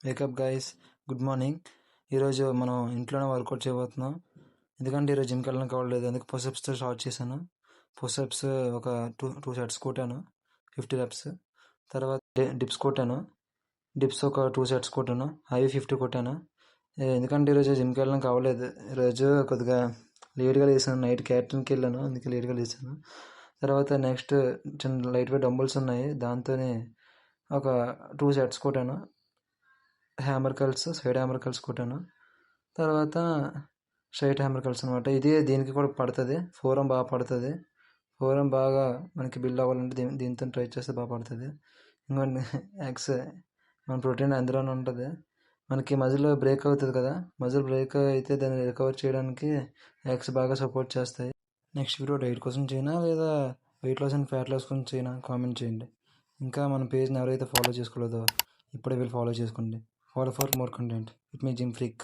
Wake up guys, good morning. ఈరోజు మనం ఇంట్లోనే వర్కౌట్ చేయబోతున్నాం. ఎందుకంటే ఈరోజు జిమ్కి వెళ్ళడానికి అవ్వలేదు, అందుకు పుషప్స్తో స్టార్ట్ చేశాను. పుషప్స్ ఒక టూ సెట్స్ కొట్టాను, 50 reps. తర్వాత డిప్స్ కొట్టాను, డిప్స్ ఒక 2 sets కొట్టాను, అవి 50 కొట్టాను. ఎందుకంటే ఈరోజు జిమ్కి వెళ్ళడానికి అవ్వలేదు. ఈరోజు కొద్దిగా లేట్గా లేసాను, నైట్ క్యాటరింగ్కి వెళ్ళాను, అందుకే లేట్గా లేసాను. తర్వాత నెక్స్ట్ చిన్న లైట్ వెయిట్ డంబుల్స్ ఉన్నాయి, దాంతోనే ఒక 2 sets కొట్టాను. Hammer curls, side hammer curls కొట్టాను. తర్వాత స్ట్రైట్ హ్యామర్ కర్ల్స్ అనమాట. ఇది దీనికి కూడా పడుతుంది, ఫోరం బాగా పడుతుంది. ఫోరం బాగా మనకి బిల్డ్ అవ్వాలంటే దీంతో ట్రై చేస్తే బాగా పడుతుంది. ఇంకోటి ఎగ్స్, మన ప్రోటీన్ అందులోనే ఉంటుంది. మనకి మజిల్ బ్రేక్ అవుతుంది కదా, మజిల్ బ్రేక్ అయితే దాన్ని రికవర్ చేయడానికి ఎగ్స్ బాగా సపోర్ట్ చేస్తాయి. నెక్స్ట్ వీడియో డైట్ కోసం చేయనా లేదా weight loss and fat loss కోసం చేయనా కామెంట్ చేయండి. ఇంకా మన పేజ్ని ఎవరైతే ఫాలో చేసుకోలేదో ఇప్పుడే వీళ్ళు ఫాలో చేసుకోండి. Follow for more content with me, Jim Freak.